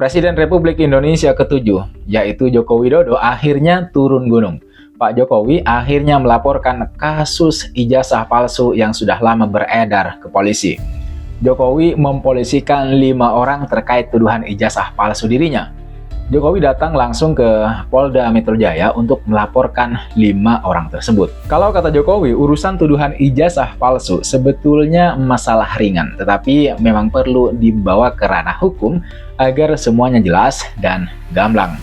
Presiden Republik Indonesia ke-7, yaitu Joko Widodo, akhirnya turun gunung. Pak Jokowi akhirnya melaporkan kasus ijazah palsu yang sudah lama beredar ke polisi. Jokowi mempolisikan 5 orang terkait tuduhan ijazah palsu dirinya. Jokowi datang langsung ke Polda Metro Jaya untuk melaporkan 5 orang tersebut. Kalau kata Jokowi, urusan tuduhan ijazah palsu sebetulnya masalah ringan, tetapi memang perlu dibawa ke ranah hukum agar semuanya jelas dan gamblang.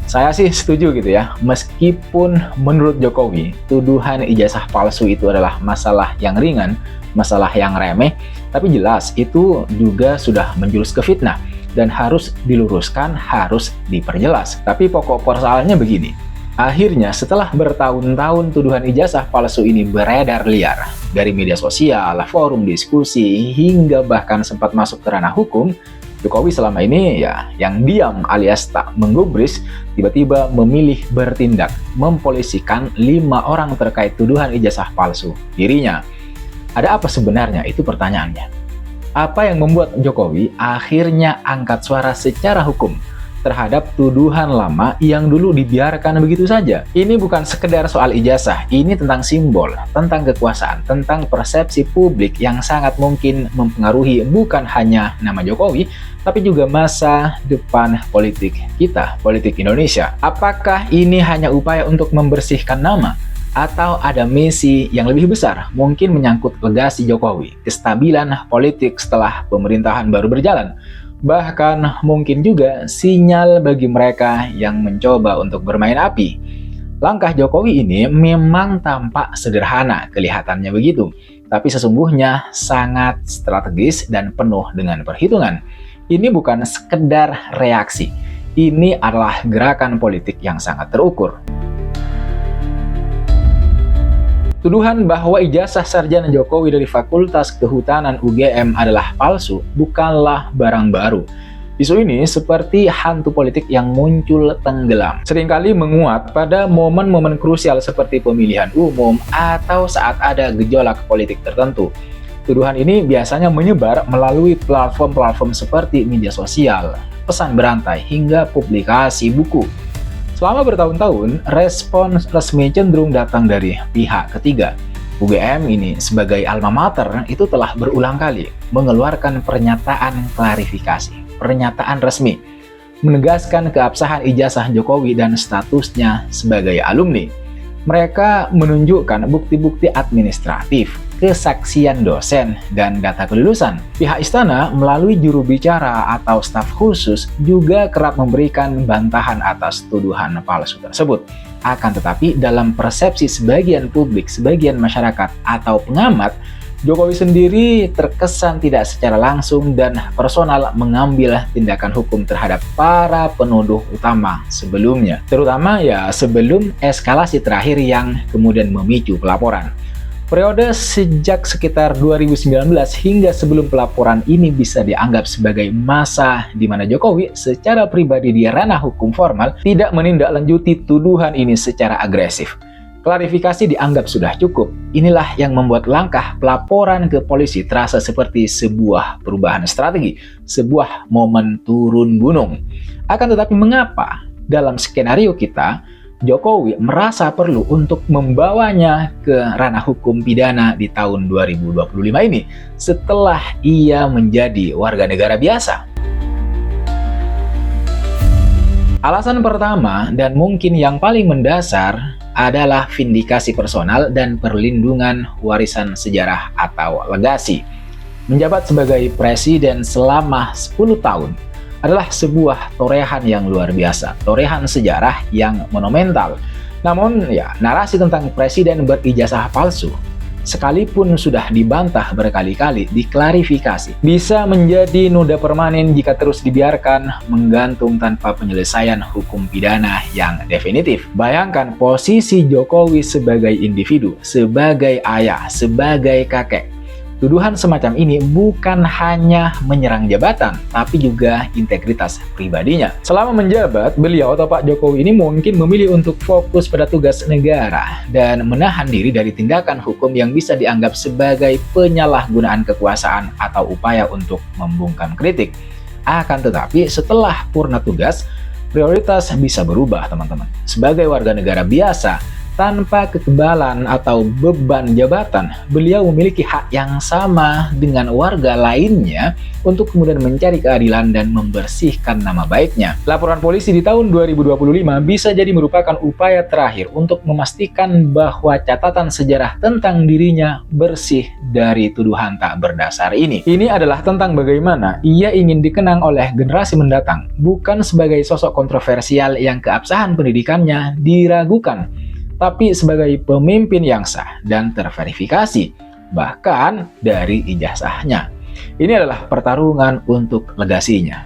Saya sih setuju gitu ya, meskipun menurut Jokowi, tuduhan ijazah palsu itu adalah masalah yang ringan, masalah yang remeh, tapi jelas itu juga sudah menjurus ke fitnah. Dan harus diluruskan, harus diperjelas. Tapi pokok persoalannya begini. Akhirnya setelah bertahun-tahun tuduhan ijazah palsu ini beredar liar dari media sosial, forum diskusi, hingga bahkan sempat masuk ke ranah hukum, Jokowi selama ini ya yang diam alias tak menggubris, tiba-tiba memilih bertindak, mempolisikan 5 orang terkait tuduhan ijazah palsu dirinya. Ada apa sebenarnya? Itu pertanyaannya. Apa yang membuat Jokowi akhirnya angkat suara secara hukum terhadap tuduhan lama yang dulu dibiarkan begitu saja? Ini bukan sekedar soal ijazah, ini tentang simbol, tentang kekuasaan, tentang persepsi publik yang sangat mungkin mempengaruhi bukan hanya nama Jokowi, tapi juga masa depan politik kita, politik Indonesia. Apakah ini hanya upaya untuk membersihkan nama? Atau ada misi yang lebih besar, mungkin menyangkut legasi Jokowi, kestabilan politik setelah pemerintahan baru berjalan. Bahkan mungkin juga sinyal bagi mereka yang mencoba untuk bermain api. Langkah Jokowi ini memang tampak sederhana, kelihatannya begitu. Tapi sesungguhnya sangat strategis dan penuh dengan perhitungan. Ini bukan sekedar reaksi, ini adalah gerakan politik yang sangat terukur. Tuduhan bahwa ijazah sarjana Jokowi dari Fakultas Kehutanan UGM adalah palsu bukanlah barang baru. Isu ini seperti hantu politik yang muncul tenggelam. Seringkali menguat pada momen-momen krusial seperti pemilihan umum atau saat ada gejolak politik tertentu. Tuduhan ini biasanya menyebar melalui platform-platform seperti media sosial, pesan berantai, hingga publikasi buku. Selama bertahun-tahun, respon resmi cenderung datang dari pihak ketiga. UGM ini sebagai alma mater itu telah berulang kali mengeluarkan pernyataan klarifikasi, pernyataan resmi, menegaskan keabsahan ijazah Jokowi dan statusnya sebagai alumni. Mereka menunjukkan bukti-bukti administratif, kesaksian dosen, dan data kelulusan. Pihak istana melalui juru bicara atau staf khusus juga kerap memberikan bantahan atas tuduhan palsu tersebut. Akan tetapi dalam persepsi sebagian publik, sebagian masyarakat atau pengamat, Jokowi sendiri terkesan tidak secara langsung dan personal mengambil tindakan hukum terhadap para penuduh utama sebelumnya. Terutama ya sebelum eskalasi terakhir yang kemudian memicu pelaporan. Periode sejak sekitar 2019 hingga sebelum pelaporan ini bisa dianggap sebagai masa di mana Jokowi secara pribadi di ranah hukum formal tidak menindaklanjuti tuduhan ini secara agresif. Klarifikasi dianggap sudah cukup. Inilah yang membuat langkah pelaporan ke polisi terasa seperti sebuah perubahan strategi, sebuah momen turun gunung. Akan tetapi mengapa dalam skenario kita, Jokowi merasa perlu untuk membawanya ke ranah hukum pidana di tahun 2025 ini setelah ia menjadi warga negara biasa? Alasan pertama dan mungkin yang paling mendasar adalah vindikasi personal dan perlindungan warisan sejarah atau legasi. Menjabat sebagai presiden selama 10 tahun adalah sebuah torehan yang luar biasa, torehan sejarah yang monumental. Namun ya, narasi tentang presiden berijazah palsu sekalipun sudah dibantah berkali-kali, diklarifikasi, bisa menjadi noda permanen jika terus dibiarkan menggantung tanpa penyelesaian hukum pidana yang definitif. Bayangkan posisi Jokowi sebagai individu, sebagai ayah, sebagai kakek. Tuduhan semacam ini bukan hanya menyerang jabatan, tapi juga integritas pribadinya. Selama menjabat, beliau atau Pak Jokowi ini mungkin memilih untuk fokus pada tugas negara dan menahan diri dari tindakan hukum yang bisa dianggap sebagai penyalahgunaan kekuasaan atau upaya untuk membungkam kritik. Akan tetapi setelah purna tugas, prioritas bisa berubah, teman-teman. Sebagai warga negara biasa, tanpa kekebalan atau beban jabatan, beliau memiliki hak yang sama dengan warga lainnya untuk kemudian mencari keadilan dan membersihkan nama baiknya. Laporan polisi di tahun 2025 bisa jadi merupakan upaya terakhir untuk memastikan bahwa catatan sejarah tentang dirinya bersih dari tuduhan tak berdasar ini. Ini adalah tentang bagaimana ia ingin dikenang oleh generasi mendatang, bukan sebagai sosok kontroversial yang keabsahan pendidikannya diragukan, tapi sebagai pemimpin yang sah dan terverifikasi, bahkan dari ijazahnya. Ini adalah pertarungan untuk legasinya.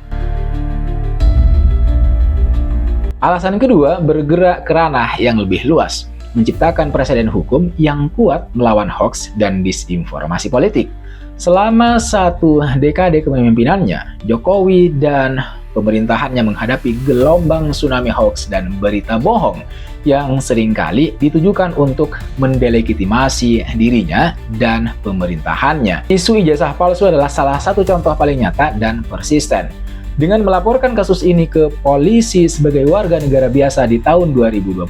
Alasan kedua, bergerak ke ranah yang lebih luas, menciptakan presiden hukum yang kuat melawan hoaks dan disinformasi politik. Selama 1 dekade kepemimpinannya, Jokowi dan pemerintahannya menghadapi gelombang tsunami hoaks dan berita bohong yang seringkali ditujukan untuk mendelegitimasi dirinya dan pemerintahannya. Isu ijazah palsu adalah salah satu contoh paling nyata dan persisten. Dengan melaporkan kasus ini ke polisi sebagai warga negara biasa di tahun 2025,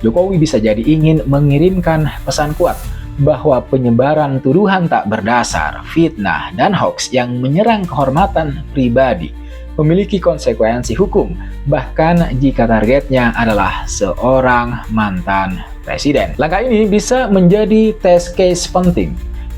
Jokowi bisa jadi ingin mengirimkan pesan kuat bahwa penyebaran tuduhan tak berdasar, fitnah, dan hoaks yang menyerang kehormatan pribadi memiliki konsekuensi hukum, bahkan jika targetnya adalah seorang mantan presiden. Langkah ini bisa menjadi test case penting.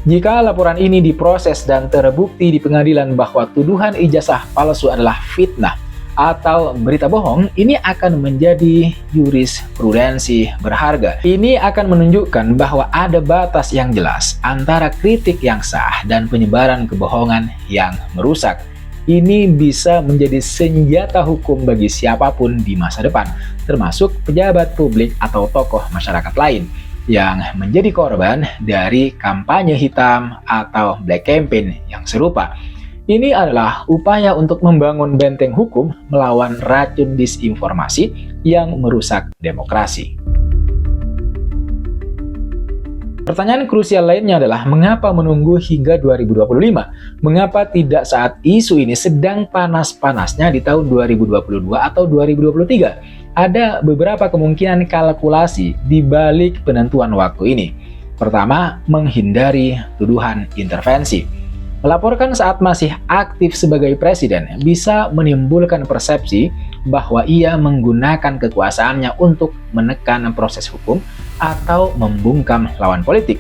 Jika laporan ini diproses dan terbukti di pengadilan bahwa tuduhan ijazah palsu adalah fitnah atau berita bohong, ini akan menjadi jurisprudensi berharga. Ini akan menunjukkan bahwa ada batas yang jelas antara kritik yang sah dan penyebaran kebohongan yang merusak. Ini bisa menjadi senjata hukum bagi siapapun di masa depan, termasuk pejabat publik atau tokoh masyarakat lain yang menjadi korban dari kampanye hitam atau black campaign yang serupa. Ini adalah upaya untuk membangun benteng hukum melawan racun disinformasi yang merusak demokrasi. Pertanyaan krusial lainnya adalah mengapa menunggu hingga 2025? Mengapa tidak saat isu ini sedang panas-panasnya di tahun 2022 atau 2023? Ada beberapa kemungkinan kalkulasi di balik penentuan waktu ini. Pertama, menghindari tuduhan intervensi. Melaporkan saat masih aktif sebagai presiden bisa menimbulkan persepsi bahwa ia menggunakan kekuasaannya untuk menekan proses hukum atau membungkam lawan politik.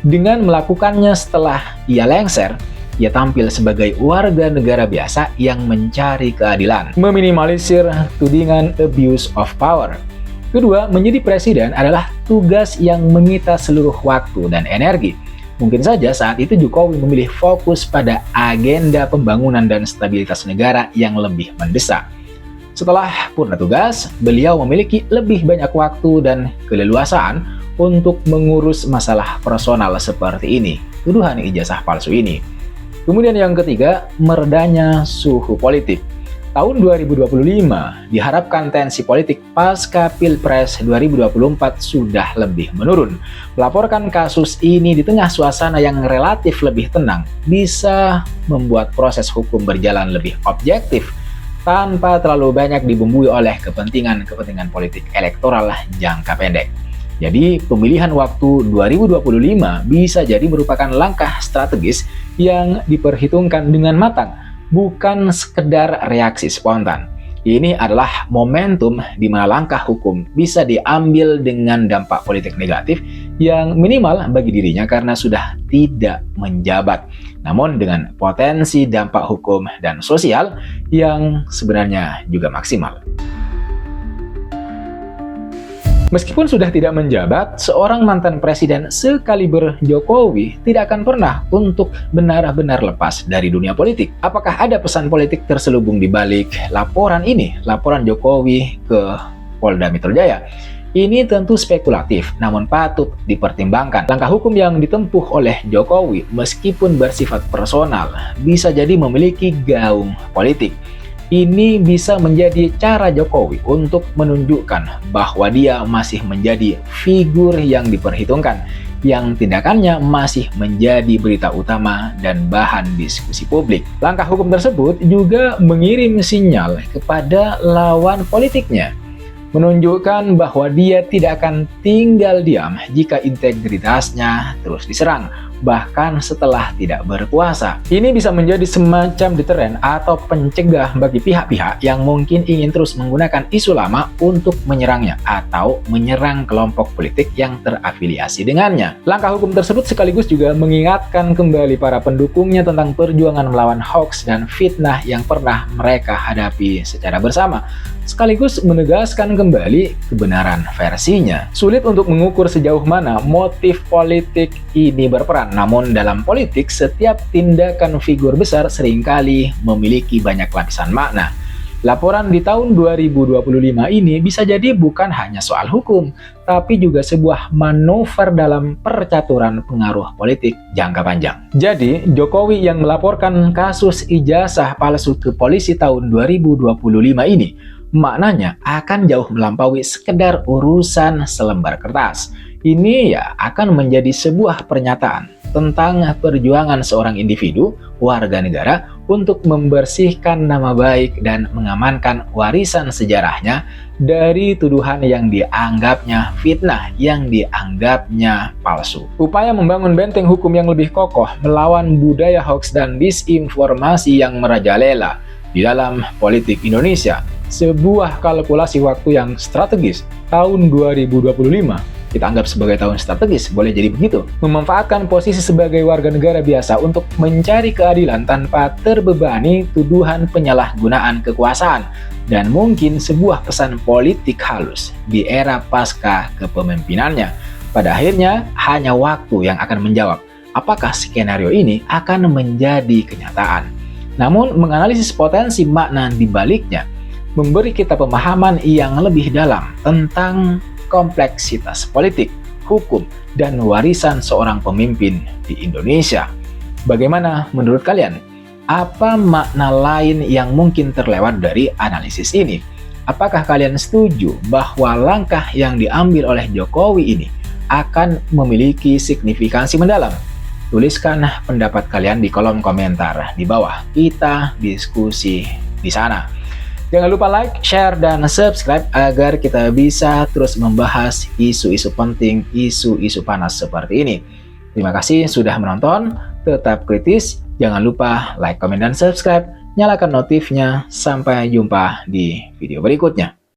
Dengan melakukannya setelah ia lengser, ia tampil sebagai warga negara biasa yang mencari keadilan, meminimalisir tudingan abuse of power. Kedua, menjadi presiden adalah tugas yang menyita seluruh waktu dan energi. Mungkin saja saat itu Jokowi memilih fokus pada agenda pembangunan dan stabilitas negara yang lebih mendesak. Setelah purna tugas, beliau memiliki lebih banyak waktu dan keleluasaan untuk mengurus masalah personal seperti ini, tuduhan ijazah palsu ini. Kemudian yang ketiga, meredanya suhu politik. Tahun 2025 diharapkan tensi politik pasca Pilpres 2024 sudah lebih menurun. Melaporkan kasus ini di tengah suasana yang relatif lebih tenang bisa membuat proses hukum berjalan lebih objektif tanpa terlalu banyak dibumbui oleh kepentingan politik elektoral jangka pendek. Jadi, pemilihan waktu 2025 bisa jadi merupakan langkah strategis yang diperhitungkan dengan matang, bukan sekedar reaksi spontan. Ini adalah momentum di mana langkah hukum bisa diambil dengan dampak politik negatif yang minimal bagi dirinya karena sudah tidak menjabat, namun dengan potensi dampak hukum dan sosial yang sebenarnya juga maksimal. Meskipun sudah tidak menjabat, seorang mantan presiden sekaliber Jokowi tidak akan pernah untuk benar-benar lepas dari dunia politik. Apakah ada pesan politik terselubung di balik laporan ini, laporan Jokowi ke Polda Metro Jaya? Ini tentu spekulatif, namun patut dipertimbangkan. Langkah hukum yang ditempuh oleh Jokowi, meskipun bersifat personal, bisa jadi memiliki gaung politik. Ini bisa menjadi cara Jokowi untuk menunjukkan bahwa dia masih menjadi figur yang diperhitungkan, yang tindakannya masih menjadi berita utama dan bahan diskusi publik. Langkah hukum tersebut juga mengirim sinyal kepada lawan politiknya, menunjukkan bahwa dia tidak akan tinggal diam jika integritasnya terus diserang, bahkan setelah tidak berkuasa. Ini bisa menjadi semacam deteren atau pencegah bagi pihak-pihak yang mungkin ingin terus menggunakan isu lama untuk menyerangnya atau menyerang kelompok politik yang terafiliasi dengannya. Langkah hukum tersebut sekaligus juga mengingatkan kembali para pendukungnya tentang perjuangan melawan hoax dan fitnah yang pernah mereka hadapi secara bersama, sekaligus menegaskan kembali kebenaran versinya. Sulit untuk mengukur sejauh mana motif politik ini berperan, namun dalam politik setiap tindakan figur besar seringkali memiliki banyak lapisan makna. Laporan di tahun 2025 ini bisa jadi bukan hanya soal hukum, tapi juga sebuah manuver dalam percaturan pengaruh politik jangka panjang. Jadi, Jokowi yang melaporkan kasus ijazah palsu ke polisi tahun 2025 ini, maknanya akan jauh melampaui sekedar urusan selembar kertas. Ini ya akan menjadi sebuah pernyataan tentang perjuangan seorang individu, warga negara, untuk membersihkan nama baik dan mengamankan warisan sejarahnya dari tuduhan yang dianggapnya fitnah, yang dianggapnya palsu. Upaya membangun benteng hukum yang lebih kokoh melawan budaya hoax dan disinformasi yang merajalela di dalam politik Indonesia, sebuah kalkulasi waktu yang strategis. Tahun 2025 kita anggap sebagai tahun strategis, boleh jadi begitu. Memanfaatkan posisi sebagai warga negara biasa untuk mencari keadilan tanpa terbebani tuduhan penyalahgunaan kekuasaan, dan mungkin sebuah pesan politik halus di era pasca kepemimpinannya. Pada akhirnya, hanya waktu yang akan menjawab apakah skenario ini akan menjadi kenyataan. Namun, menganalisis potensi makna di baliknya memberi kita pemahaman yang lebih dalam tentang kompleksitas politik, hukum, dan warisan seorang pemimpin di Indonesia. Bagaimana menurut kalian? Apa makna lain yang mungkin terlewat dari analisis ini? Apakah kalian setuju bahwa langkah yang diambil oleh Jokowi ini akan memiliki signifikansi mendalam? Tuliskan pendapat kalian di kolom komentar di bawah. Kita diskusi di sana. Jangan lupa like, share, dan subscribe agar kita bisa terus membahas isu-isu penting, isu-isu panas seperti ini. Terima kasih sudah menonton, tetap kritis, jangan lupa like, komen, dan subscribe, nyalakan notifnya. Sampai jumpa di video berikutnya.